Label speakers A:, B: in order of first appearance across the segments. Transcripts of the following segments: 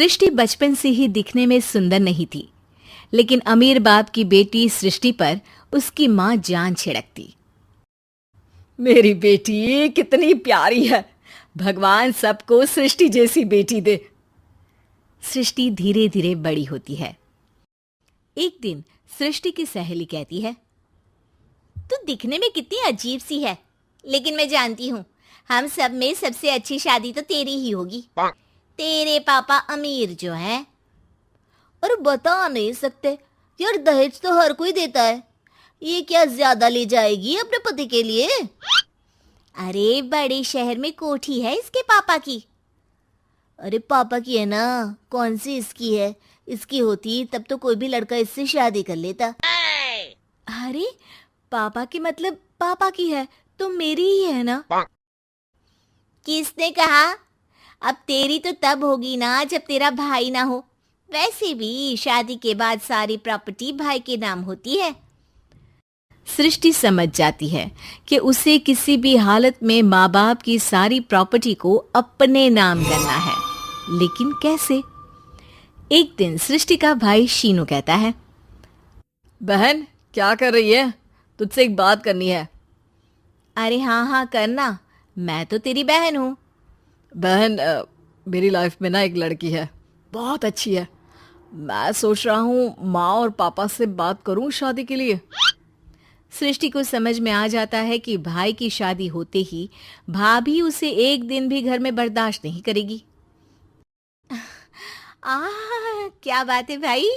A: सृष्टि बचपन से ही दिखने में सुंदर नहीं थी, लेकिन अमीर बाप की बेटी सृष्टि पर उसकी माँ जान छिड़कती।
B: मेरी बेटी कितनी प्यारी है, भगवान सबको सृष्टि जैसी बेटी दे।
A: सृष्टि धीरे धीरे बड़ी होती है। एक दिन सृष्टि की सहेली कहती है,
C: तू दिखने में कितनी अजीब सी है, लेकिन मैं जानती हूँ हम सब में सबसे अच्छी शादी तो तेरी ही होगी। तेरे पापा अमीर जो हैं। और बता नहीं सकते यार, दहेज तो हर कोई देता है, ये क्या ज्यादा ले जाएगी अपने पति के लिए? अरे बड़े शहर में कोठी है इसके पापा की। अरे पापा की है ना, कौन सी इसकी है? इसकी होती तब तो कोई भी लड़का इससे शादी कर लेता।
A: अरे पापा की मतलब पापा की है तो मेरी ही है ना?
C: किसने कहा? अब तेरी तो तब होगी ना जब तेरा भाई ना हो। वैसे भी शादी के बाद सारी प्रॉपर्टी भाई के नाम होती है।
A: सृष्टि समझ जाती है कि उसे किसी भी हालत में माँ बाप की सारी प्रॉपर्टी को अपने नाम करना है, लेकिन कैसे? एक दिन सृष्टि का भाई शीनू कहता है,
B: बहन क्या कर रही है? तुझसे एक बात करनी है।
A: अरे हाँ हाँ करना, मैं तो तेरी बहन हूँ।
B: बहन मेरी लाइफ में ना एक लड़की है, बहुत अच्छी है। मैं सोच रहा हूँ माँ और पापा से बात करूँ शादी के लिए।
A: सृष्टि को समझ में आ जाता है कि भाई की शादी होते ही भाभी उसे एक दिन भी घर में बर्दाश्त नहीं करेगी। क्या बात है भाई,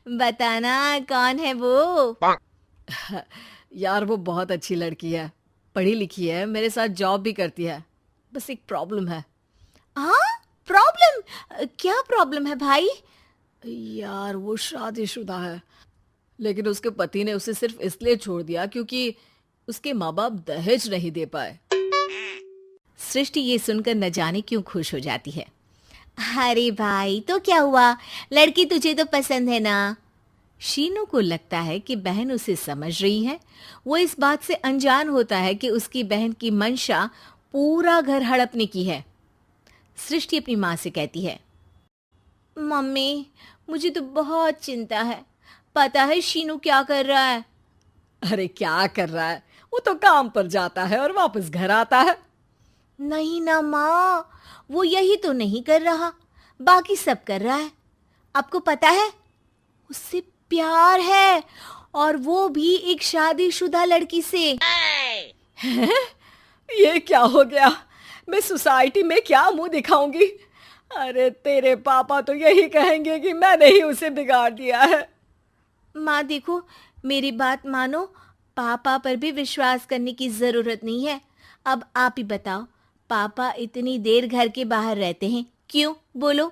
A: बताना कौन है वो?
B: यार वो बहुत अच्छी लड़की है, पढ़ी लिखी है, मेरे साथ जॉब भी करती है। बस एक प्रॉब्लम है।
A: हाँ प्रॉब्लम? क्या प्रॉब्लम है भाई?
B: यार वो शादीशुदा है, लेकिन उसके पति ने उसे सिर्फ इसलिए छोड़ दिया क्योंकि उसके माँ बाप दहेज नहीं दे पाए।
A: सृष्टि ये सुनकर न जाने क्यों खुश हो जाती है। अरे भाई तो क्या हुआ, लड़की तुझे तो पसंद है ना? शीनू को लगता है कि बहन उसे समझ रही है। वो इस बात से अनजान होता है कि उसकी बहन की मंशा पूरा घर हड़पने की है। सृष्टि अपनी माँ से कहती है, मम्मी मुझे तो बहुत चिंता है, पता है शीनू क्या कर रहा है?
B: अरे क्या कर रहा है, वो तो काम पर जाता है और वापस घर आता है।
A: नहीं ना माँ, वो यही तो नहीं कर रहा, बाकी सब कर रहा है। आपको पता है उससे प्यार है, और वो भी एक शादीशुदा लड़की से।
B: ये क्या हो गया, मैं सोसाइटी में क्या मुंह दिखाऊंगी? अरे तेरे पापा तो यही कहेंगे कि मैंने ही उसे बिगाड़ दिया है।
A: माँ देखो, मेरी बात मानो, पापा पर भी विश्वास करने की जरूरत नहीं है। अब आप ही बताओ, पापा इतनी देर घर के बाहर रहते हैं क्यों, बोलो?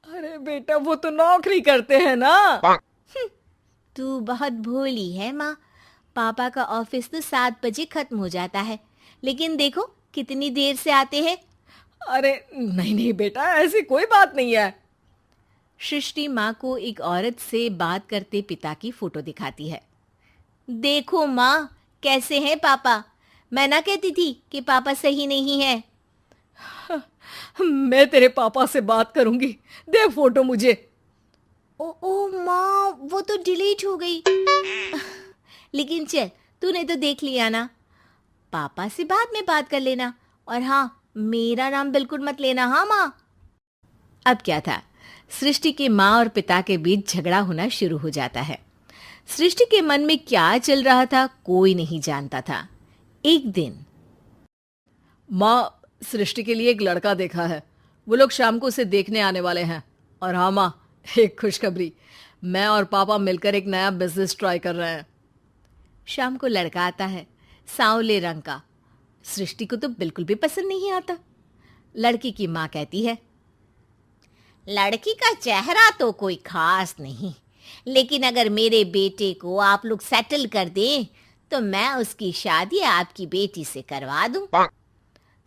B: अरे बेटा वो तो नौकरी करते हैं ना।
A: तू बहुत भोली है माँ, पापा का ऑफिस तो 7 बजे खत्म हो जाता है, लेकिन देखो कितनी देर से आते हैं।
B: अरे नहीं नहीं बेटा, ऐसी कोई बात नहीं है।
A: सृष्टि माँ को एक औरत से बात करते पिता की फोटो दिखाती है। देखो माँ कैसे हैं पापा, मैं ना कहती थी कि पापा सही नहीं है।
B: मैं तेरे पापा से बात करूंगी, दे फोटो मुझे।
A: ओ माँ, वो तो डिलीट हो गई। लेकिन चल, तूने तो देख लिया ना, पापा से बाद में बात कर लेना, और हाँ मेरा नाम बिल्कुल मत लेना। हाँ माँ। अब क्या था, सृष्टि के माँ और पिता के बीच झगड़ा होना शुरू हो जाता है। सृष्टि के मन में क्या चल रहा था कोई नहीं जानता था। एक दिन,
B: माँ सृष्टि के लिए एक लड़का देखा है, वो लोग शाम को उसे देखने आने वाले हैं। और हाँ माँ, एक खुशखबरी, मैं और पापा मिलकर एक नया बिजनेस ट्राई कर रहे हैं।
A: शाम को लड़का आता है, सांवले रंग का। सृष्टि को तो बिल्कुल भी पसंद नहीं आता। लड़की की माँ कहती है,
C: लड़की का चेहरा तो कोई खास नहीं, लेकिन अगर मेरे बेटे को आप लोग सेटल कर दें तो मैं उसकी शादी आपकी बेटी से करवा दूं।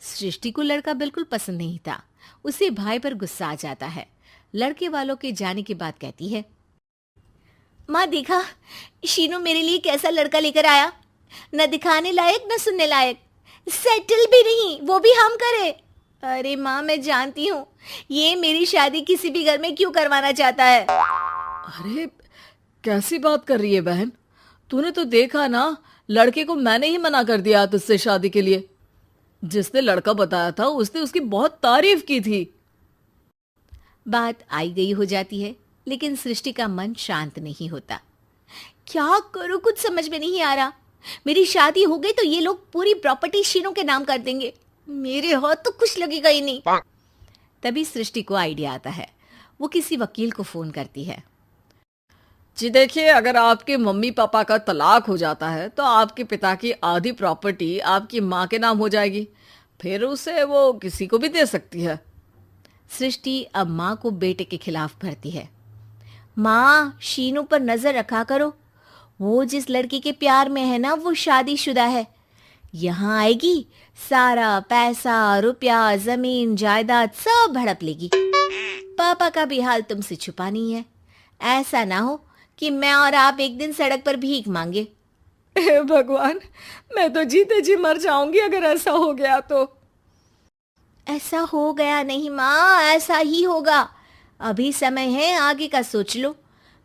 A: सृष्टि को लड़का बिल्कुल पसंद नहीं था। उसे भाई पर गुस्सा आ जाता है। लड़के वालों के जाने के बाद कहती है, माँ देखा शीनू मेरे लिए कैसा लड़का लेकर आया, न दिखाने लायक न सुनने लायक, सेटल भी नहीं, वो भी हम करे।
C: अरे माँ, मैं जानती हूँ ये मेरी शादी किसी भी घर में क्यों करवाना चाहता है।
B: अरे कैसी बात कर रही है बहन? तूने तो देखा ना, लड़के को मैंने ही मना कर दिया तुझसे शादी के लिए। जिसने लड़का बताया था उसने उसकी बहुत तारीफ की थी।
A: बात आई गई हो जाती है, लेकिन सृष्टि का मन शांत नहीं होता। क्या करूं, कुछ समझ में नहीं आ रहा। मेरी शादी हो गई तो ये लोग पूरी प्रॉपर्टी शीनू के नाम कर देंगे, मेरे हाथ तो कुछ लगेगा ही नहीं। तभी सृष्टि को आइडिया आता है। वो किसी वकील को फोन करती है।
B: जी देखिए, अगर आपके मम्मी पापा का तलाक हो जाता है तो आपके पिता की आधी प्रॉपर्टी आपकी माँ के नाम हो जाएगी, फिर उसे वो किसी को भी दे सकती है।
A: सृष्टि अब माँ को बेटे के खिलाफ भरती है। माँ, शीनू पर नजर रखा करो, वो जिस लड़की के प्यार में है ना वो शादीशुदा है। यहाँ आएगी, सारा पैसा, रुपया, जमीन, जायदाद सब हड़प लेगी। पापा का भी हाल तुमसे छुपा नहीं है। ऐसा ना हो कि मैं और आप एक दिन सड़क पर भीख मांगे।
B: हे भगवान, मैं तो जीते जी मर जाऊंगी अगर ऐसा हो गया तो।
A: ऐसा हो गया नहीं माँ, ऐसा ही होगा। अभी समय है, आगे का सोच लो।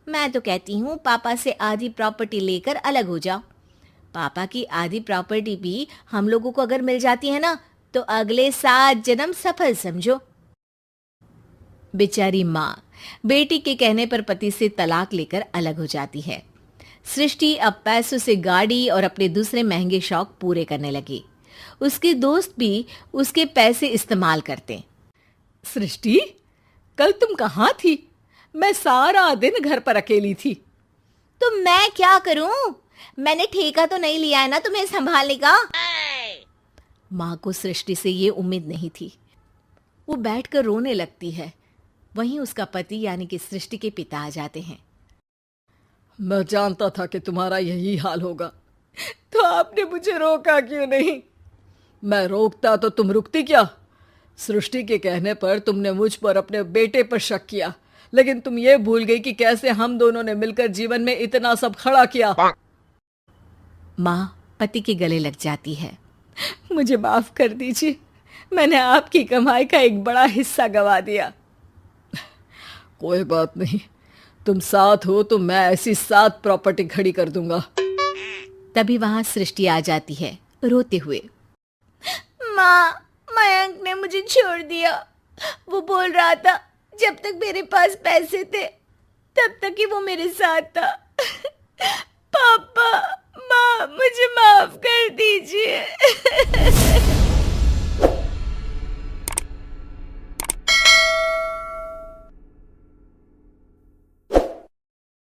A: मैं तो कहती हूँ पापा से आधी प्रॉपर्टी लेकर अलग हो जाओ। पापा की आधी प्रॉपर्टी भी हम लोगों को अगर मिल जाती है ना तो अगले 7 जन्म सफल समझो। बेचारी माँ बेटी के कहने पर पति से तलाक लेकर अलग हो जाती है। सृष्टि अब पैसों से गाड़ी और अपने दूसरे महंगे शौक पूरे करने लगी। उसके दोस्त भी उसके पैसे इस्तेमाल करते।
B: सृष्टि, कल तुम कहाँ थी? मैं सारा दिन घर पर अकेली थी।
C: तो मैं क्या करूं? मैंने ठेका तो नहीं लिया है ना तुम्हें संभालने का।
A: माँ को सृष्टि से ये उम्मीद नहीं थी। वो बैठकर रोने लगती है। वहीं उसका पति यानी कि सृष्टि के पिता आ जाते हैं।
B: मैं जानता था कि तुम्हारा यही हाल होगा, तो आपने मुझे रोका क्यों नहीं? मैं रोकता तो तुम रुकती क्या? सृष्टि के कहने पर तुमने मुझ पर अपने बेटे पर शक किया, लेकिन तुम ये भूल गई कि कैसे हम दोनों ने मिलकर जीवन में इतना सब खड़ा किया।
A: माँ पति के गले लग जाती है।
B: मुझे माफ कर दीजिए, मैंने आपकी कमाई का एक बड़ा हिस्सा गवा दिया। कोई बात नहीं, तुम साथ हो तो मैं ऐसी 7 प्रॉपर्टी खड़ी कर दूंगा।
A: तभी वहां सृष्टि आ जाती है रोते हुए।
C: माँ, मयंक ने मुझे छोड़ दिया। वो बोल रहा था जब तक मेरे पास पैसे थे तब तक ही वो मेरे साथ था। पापा, माँ, मुझे माफ कर दीजिए।